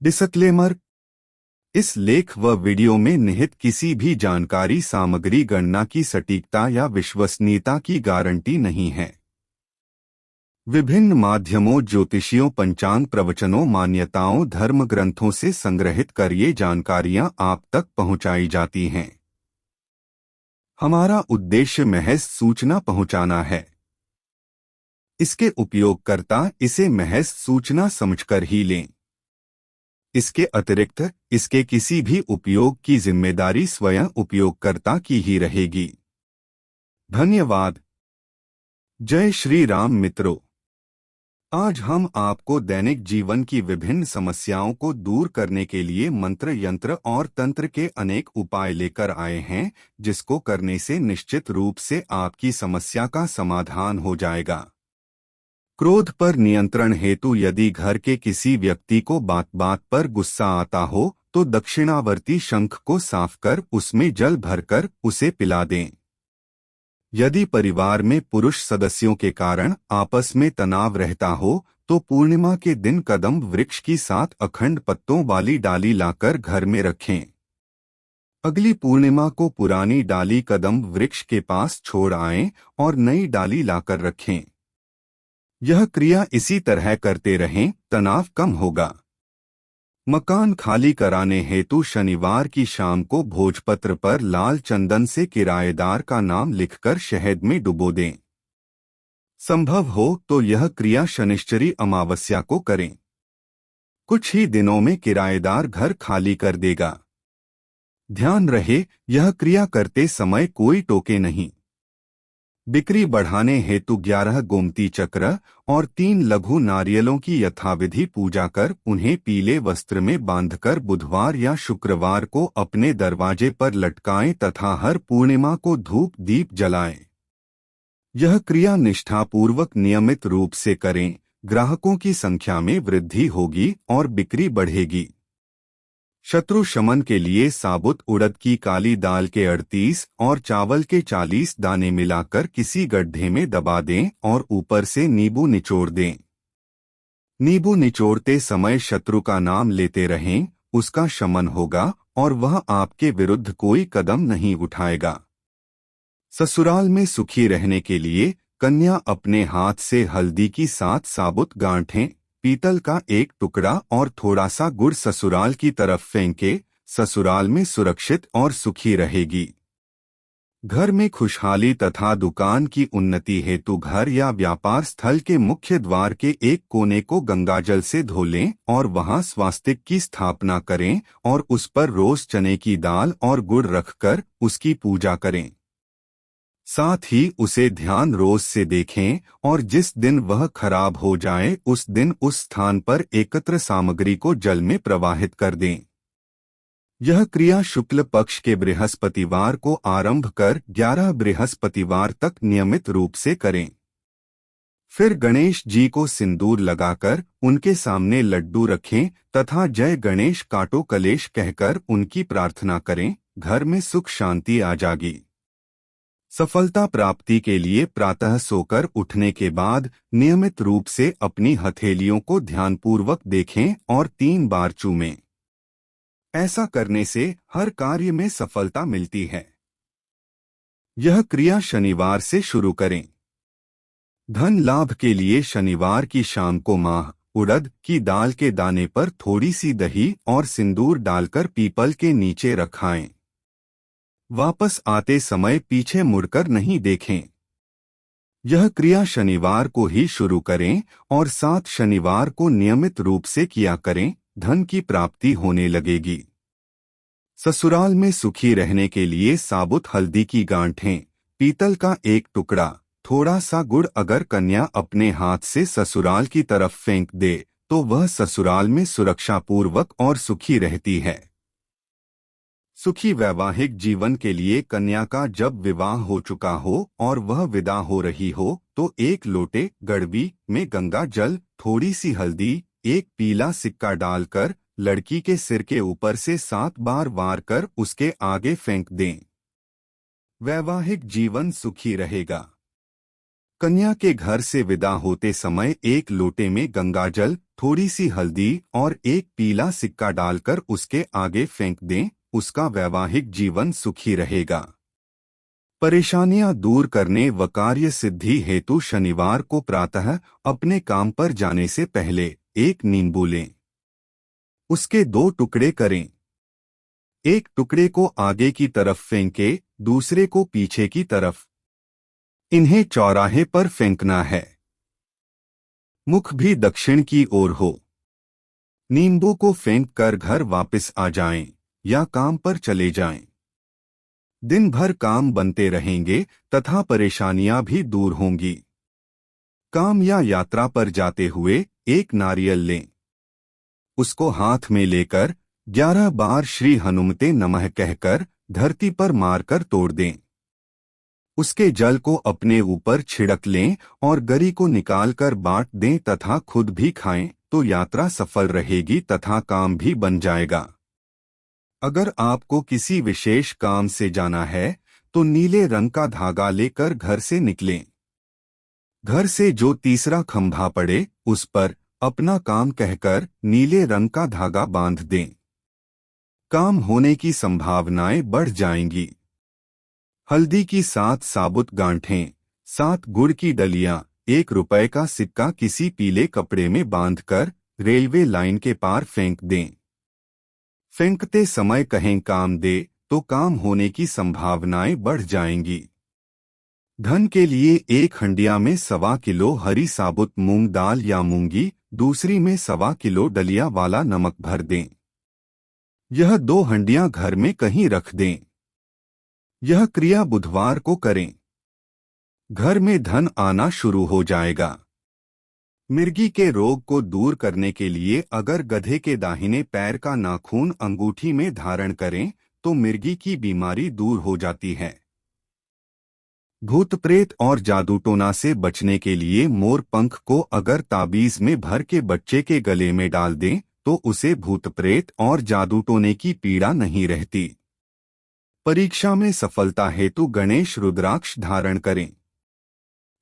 Disclaimer. इस लेख व वीडियो में निहित किसी भी जानकारी सामग्री गणना की सटीकता या विश्वसनीयता की गारंटी नहीं है। विभिन्न माध्यमों, ज्योतिषियों, पंचांग प्रवचनों, मान्यताओं, धर्म ग्रंथों से संग्रहित कर ये जानकारियां आप तक पहुंचाई जाती हैं। हमारा उद्देश्य महज सूचना पहुंचाना है। इसके उपयोगकर्ता इसे महज सूचना समझकर ही लें। इसके अतिरिक्त इसके किसी भी उपयोग की जिम्मेदारी स्वयं उपयोगकर्ता की ही रहेगी। धन्यवाद। जय श्री राम मित्रों। आज हम आपको दैनिक जीवन की विभिन्न समस्याओं को दूर करने के लिए मंत्र, यंत्र और तंत्र के अनेक उपाय लेकर आए हैं, जिसको करने से निश्चित रूप से आपकी समस्या का समाधान हो जाएगा। क्रोध पर नियंत्रण हेतु यदि घर के किसी व्यक्ति को बात बात पर गुस्सा आता हो तो दक्षिणावर्ती शंख को साफ कर उसमें जल भरकर उसे पिला दें। यदि परिवार में पुरुष सदस्यों के कारण आपस में तनाव रहता हो तो पूर्णिमा के दिन कदम वृक्ष की 7 अखंड पत्तों वाली डाली लाकर घर में रखें। अगली पूर्णिमा को पुरानी डाली कदम वृक्ष के पास छोड़ आएं और नई डाली लाकर रखें। यह क्रिया इसी तरह करते रहें, तनाव कम होगा। मकान खाली कराने हेतु शनिवार की शाम को भोजपत्र पर लाल चंदन से किराएदार का नाम लिखकर शहद में डुबो दें। संभव हो तो यह क्रिया शनिश्चरी अमावस्या को करें। कुछ ही दिनों में किराएदार घर खाली कर देगा। ध्यान रहे, यह क्रिया करते समय कोई टोके नहीं। बिक्री बढ़ाने हेतु 11 गोमती चक्र और 3 लघु नारियलों की यथाविधि पूजा कर उन्हें पीले वस्त्र में बांधकर बुधवार या शुक्रवार को अपने दरवाजे पर लटकाएं तथा हर पूर्णिमा को धूप दीप जलाएं। यह क्रिया निष्ठापूर्वक नियमित रूप से करें। ग्राहकों की संख्या में वृद्धि होगी और बिक्री बढ़ेगी। शत्रु शमन के लिए साबुत उड़द की काली दाल के 38 और चावल के 40 दाने मिलाकर किसी गड्ढे में दबा दें और ऊपर से नींबू निचोड़ दें। नींबू निचोड़ते समय शत्रु का नाम लेते रहें, उसका शमन होगा और वह आपके विरुद्ध कोई कदम नहीं उठाएगा। ससुराल में सुखी रहने के लिए कन्या अपने हाथ से हल्दी की 7 साबुत गांठें, पीतल का 1 टुकड़ा और थोड़ा सा गुड़ ससुराल की तरफ फेंके। ससुराल में सुरक्षित और सुखी रहेगी। घर में खुशहाली तथा दुकान की उन्नति हेतु घर या व्यापार स्थल के मुख्य द्वार के एक कोने को गंगाजल से धो लें और वहां स्वास्तिक की स्थापना करें और उस पर रोज चने की दाल और गुड़ रखकर उसकी पूजा करें। साथ ही उसे ध्यान रोज से देखें और जिस दिन वह खराब हो जाए उस दिन उस स्थान पर एकत्र सामग्री को जल में प्रवाहित कर दें। यह क्रिया शुक्ल पक्ष के बृहस्पतिवार को आरंभ कर 11 बृहस्पतिवार तक नियमित रूप से करें। फिर गणेश जी को सिंदूर लगाकर उनके सामने लड्डू रखें तथा जय गणेश काटो कलेश कहकर उनकी प्रार्थना करें। घर में सुख शांति आ जाएगी। सफलता प्राप्ति के लिए प्रातः सोकर उठने के बाद नियमित रूप से अपनी हथेलियों को ध्यानपूर्वक देखें और 3 बार चूमें। ऐसा करने से हर कार्य में सफलता मिलती है। यह क्रिया शनिवार से शुरू करें। धन लाभ के लिए शनिवार की शाम को माह, उड़द की दाल के दाने पर थोड़ी सी दही और सिंदूर डालकर पीपल के नीचे रखाएं। वापस आते समय पीछे मुड़कर नहीं देखें। यह क्रिया शनिवार को ही शुरू करें और 7 शनिवार को नियमित रूप से किया करें। धन की प्राप्ति होने लगेगी। ससुराल में सुखी रहने के लिए साबुत हल्दी की गांठें, पीतल का 1 टुकड़ा, थोड़ा सा गुड़ अगर कन्या अपने हाथ से ससुराल की तरफ फेंक दे तो वह ससुराल में सुरक्षापूर्वक और सुखी रहती है। सुखी वैवाहिक जीवन के लिए कन्या का जब विवाह हो चुका हो और वह विदा हो रही हो तो 1 लोटे गड़वी में गंगा जल, थोड़ी सी हल्दी, 1 पीला सिक्का डालकर लड़की के सिर के ऊपर से 7 बार वार कर उसके आगे फेंक दें। वैवाहिक जीवन सुखी रहेगा। कन्या के घर से विदा होते समय 1 लोटे में गंगाजल थोड़ी सी हल्दी और एक पीला सिक्का डालकर उसके आगे फेंक दें, उसका वैवाहिक जीवन सुखी रहेगा। परेशानियां दूर करने व कार्य सिद्धि हेतु शनिवार को प्रातः अपने काम पर जाने से पहले एक नींबू लें। उसके 2 टुकड़े करें। एक टुकड़े को आगे की तरफ फेंके, दूसरे को पीछे की तरफ। इन्हें चौराहे पर फेंकना है। मुख भी दक्षिण की ओर हो। नींबू को फेंक कर घर वापस आ जाएं या काम पर चले जाएं। दिन भर काम बनते रहेंगे तथा परेशानियां भी दूर होंगी। काम या यात्रा पर जाते हुए एक नारियल लें। उसको हाथ में लेकर 11 बार श्री हनुमते नमः कहकर धरती पर मारकर तोड़ दें। उसके जल को अपने ऊपर छिड़क लें और गरी को निकालकर बांट दें तथा खुद भी खाएं, तो यात्रा सफल रहेगी तथा काम भी बन जाएगा। अगर आपको किसी विशेष काम से जाना है तो नीले रंग का धागा लेकर घर से निकलें। घर से जो तीसरा खंभा पड़े उस पर अपना काम कहकर नीले रंग का धागा बांध दें। काम होने की संभावनाएं बढ़ जाएंगी। हल्दी की 7 साबुत गांठें, 7 गुड़ की डलियां, 1 रुपए का सिक्का किसी पीले कपड़े में बांधकर रेलवे लाइन के पार फेंक दें। फेंकते समय कहें काम दे, तो काम होने की संभावनाएं बढ़ जाएंगी। धन के लिए एक हंडिया में 1.25 किलो हरी साबुत मूंग दाल या मूंगी, दूसरी में 1.25 किलो डलिया वाला नमक भर दें। यह 2 हंडियां घर में कहीं रख दें। यह क्रिया बुधवार को करें। घर में धन आना शुरू हो जाएगा। मिर्गी के रोग को दूर करने के लिए अगर गधे के दाहिने पैर का नाखून अंगूठी में धारण करें तो मिर्गी की बीमारी दूर हो जाती है। भूत प्रेत और जादू टोना से बचने के लिए मोर पंख को अगर ताबीज में भर के बच्चे के गले में डाल दें तो उसे भूत प्रेत और जादू टोने की पीड़ा नहीं रहती। परीक्षा में सफलता हेतु गणेश रुद्राक्ष धारण करें।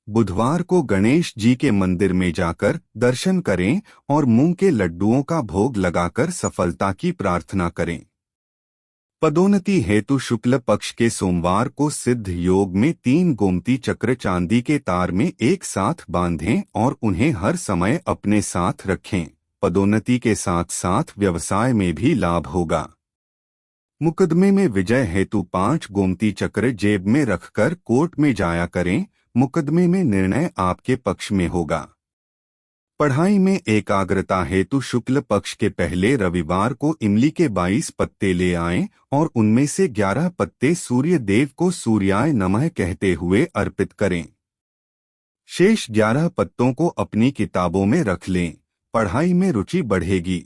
बुधवार को गणेश जी के मंदिर में जाकर दर्शन करें और मूंग के लड्डुओं का भोग लगाकर सफलता की प्रार्थना करें। पदोन्नति हेतु शुक्ल पक्ष के सोमवार को सिद्ध योग में 3 गोमती चक्र चांदी के तार में एक साथ बांधें और उन्हें हर समय अपने साथ रखें। पदोन्नति के साथ साथ व्यवसाय में भी लाभ होगा। मुकदमे में विजय हेतु 5 गोमती चक्र जेब में रखकर कोर्ट में जाया करें। मुकदमे में निर्णय आपके पक्ष में होगा। पढ़ाई में एकाग्रता हेतु शुक्ल पक्ष के पहले रविवार को इमली के 22 पत्ते ले आएं और उनमें से 11 पत्ते सूर्य देव को सूर्याय नमः कहते हुए अर्पित करें। शेष 11 पत्तों को अपनी किताबों में रख लें। पढ़ाई में रुचि बढ़ेगी।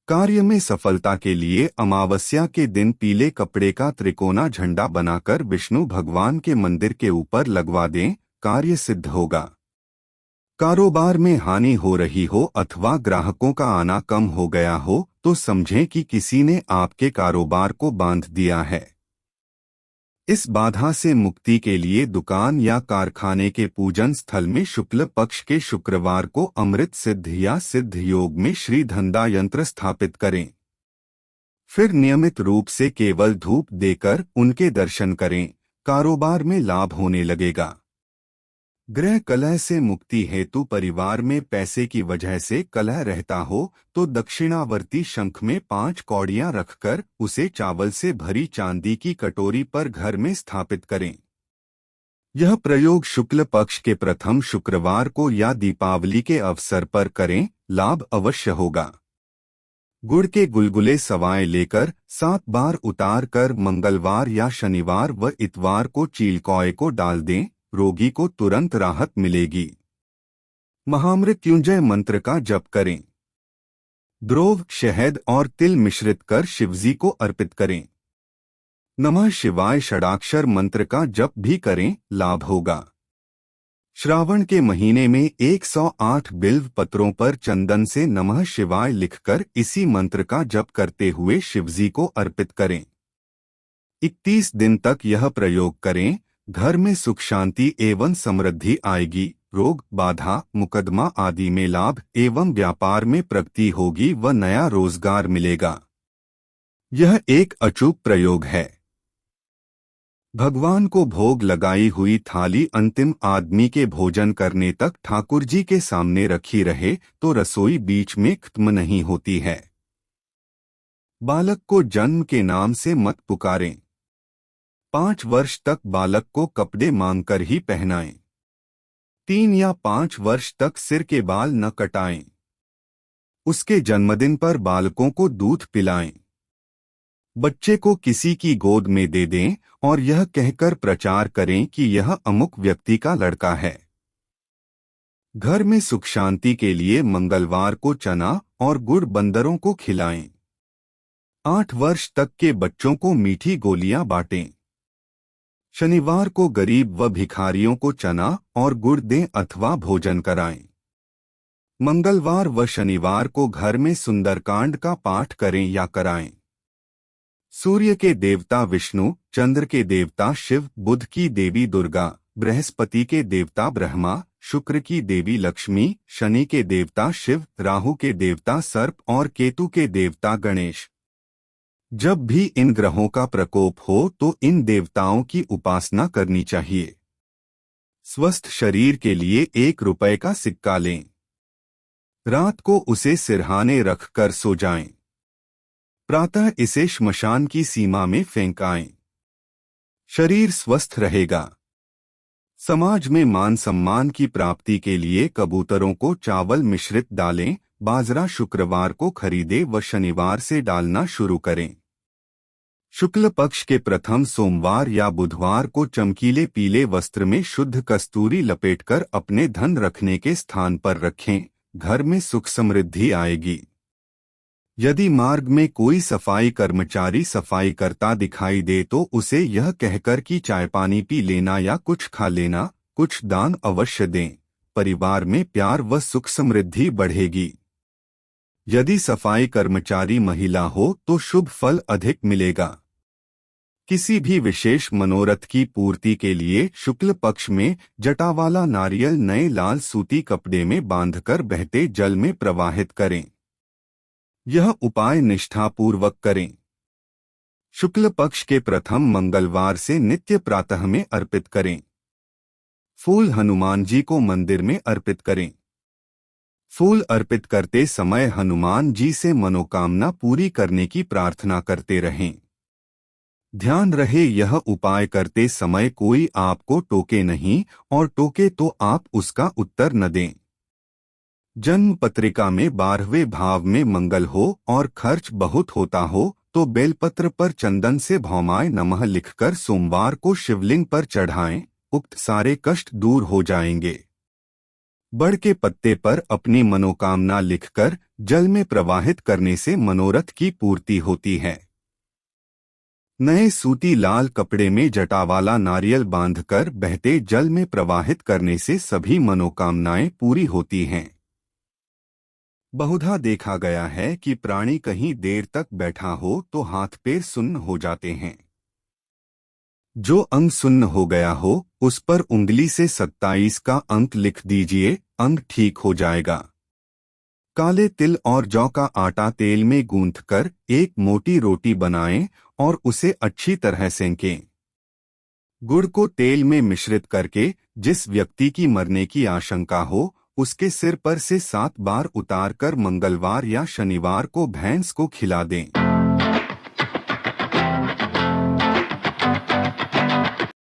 कार्य में सफलता के लिए अमावस्या के दिन पीले कपड़े का त्रिकोना झंडा बनाकर विष्णु भगवान के मंदिर के ऊपर लगवा दें, कार्य सिद्ध होगा। कारोबार में हानि हो रही हो अथवा ग्राहकों का आना कम हो गया हो तो समझें कि किसी ने आपके कारोबार को बांध दिया है। इस बाधा से मुक्ति के लिए दुकान या कारखाने के पूजन स्थल में शुक्ल पक्ष के शुक्रवार को अमृत सिद्ध या सिद्ध योग में श्री धंधा यंत्र स्थापित करें। फिर नियमित रूप से केवल धूप देकर उनके दर्शन करें। कारोबार में लाभ होने लगेगा। गृह कलह से मुक्ति हेतु परिवार में पैसे की वजह से कलह रहता हो तो दक्षिणावर्ती शंख में 5 कौड़ियां रखकर उसे चावल से भरी चांदी की कटोरी पर घर में स्थापित करें। यह प्रयोग शुक्ल पक्ष के प्रथम शुक्रवार को या दीपावली के अवसर पर करें, लाभ अवश्य होगा। गुड़ के गुलगुले सवाए लेकर 7 बार उतार कर मंगलवार या शनिवार व इतवार को चीलकौए को डाल दें, रोगी को तुरंत राहत मिलेगी। महामृत्युंजय मंत्र का जप करें। द्रोव, शहद और तिल मिश्रित कर शिवजी को अर्पित करें। नमः शिवाय षडाक्षर मंत्र का जप भी करें, लाभ होगा। श्रावण के महीने में 108 बिल्व पत्रों पर चंदन से नमः शिवाय लिखकर इसी मंत्र का जप करते हुए शिवजी को अर्पित करें। 31 दिन तक यह प्रयोग करें। घर में सुख शांति एवं समृद्धि आएगी। रोग बाधा मुकदमा आदि में लाभ एवं व्यापार में प्रगति होगी व नया रोजगार मिलेगा। यह एक अचूक प्रयोग है। भगवान को भोग लगाई हुई थाली अंतिम आदमी के भोजन करने तक ठाकुर जी के सामने रखी रहे तो रसोई बीच में खत्म नहीं होती है। बालक को जन्म के नाम से मत पुकारें। 5 वर्ष तक बालक को कपड़े मांगकर ही पहनाएं। 3 या 5 वर्ष तक सिर के बाल न कटाएं। उसके जन्मदिन पर बालकों को दूध पिलाएं। बच्चे को किसी की गोद में दे दें और यह कहकर प्रचार करें कि यह अमुक व्यक्ति का लड़का है। घर में सुख शांति के लिए मंगलवार को चना और गुड़ बंदरों को खिलाएं। 8 वर्ष तक के बच्चों को मीठी गोलियां बांटें। शनिवार को गरीब व भिखारियों को चना और गुड़ दें अथवा भोजन कराएं। मंगलवार व शनिवार को घर में सुंदरकांड का पाठ करें या कराएं। सूर्य के देवता विष्णु, चंद्र के देवता शिव, बुध की देवी दुर्गा, बृहस्पति के देवता ब्रह्मा, शुक्र की देवी लक्ष्मी, शनि के देवता शिव, राहु के देवता सर्प और केतु के देवता गणेश। जब भी इन ग्रहों का प्रकोप हो तो इन देवताओं की उपासना करनी चाहिए। स्वस्थ शरीर के लिए 1 रुपए का सिक्का लें। रात को उसे सिरहाने रखकर सो जाएं। प्रातः इसे श्मशान की सीमा में फेंकाएं। शरीर स्वस्थ रहेगा। समाज में मान सम्मान की प्राप्ति के लिए कबूतरों को चावल मिश्रित डालें। बाजरा शुक्रवार को खरीदें व शनिवार से डालना शुरू करें। शुक्ल पक्ष के प्रथम सोमवार या बुधवार को चमकीले पीले वस्त्र में शुद्ध कस्तूरी लपेटकर अपने धन रखने के स्थान पर रखें। घर में सुख समृद्धि आएगी। यदि मार्ग में कोई सफाई कर्मचारी सफाई करता दिखाई दे तो उसे यह कहकर कि चाय पानी पी लेना या कुछ खा लेना, कुछ दान अवश्य दें। परिवार में प्यार व सुख समृद्धि बढ़ेगी। यदि सफाई कर्मचारी महिला हो तो शुभ फल अधिक मिलेगा। किसी भी विशेष मनोरथ की पूर्ति के लिए शुक्ल पक्ष में जटावाला नारियल नए लाल सूती कपड़े में बांधकर बहते जल में प्रवाहित करें। यह उपाय निष्ठापूर्वक करें। शुक्ल पक्ष के प्रथम मंगलवार से नित्य प्रातः में अर्पित करें। फूल हनुमान जी को मंदिर में अर्पित करें। फूल अर्पित करते समय हनुमान जी से मनोकामना पूरी करने की प्रार्थना करते रहें। ध्यान रहे यह उपाय करते समय कोई आपको टोके नहीं और टोके तो आप उसका उत्तर न दें। जन्म पत्रिका में 12वें भाव में मंगल हो और खर्च बहुत होता हो तो बेलपत्र पर चंदन से भौमाय नमः लिखकर सोमवार को शिवलिंग पर चढ़ाएं। उक्त सारे कष्ट दूर हो जाएंगे। बड़ के पत्ते पर अपनी मनोकामना लिखकर जल में प्रवाहित करने से मनोरथ की पूर्ति होती है। नए सूती लाल कपड़े में जटावाला नारियल बांधकर बहते जल में प्रवाहित करने से सभी मनोकामनाएं पूरी होती हैं। बहुधा देखा गया है कि प्राणी कहीं देर तक बैठा हो तो हाथ पैर सुन्न हो जाते हैं। जो अंग सुन्न हो गया हो उस पर उंगली से 27 का अंक लिख दीजिए, अंग ठीक हो जाएगा। काले तिल और जौ का आटा तेल में गूंथकर एक मोटी रोटी बनाएं और उसे अच्छी तरह सेंकें। गुड़ को तेल में मिश्रित करके जिस व्यक्ति की मरने की आशंका हो उसके सिर पर से 7 बार उतारकर मंगलवार या शनिवार को भैंस को खिला दें।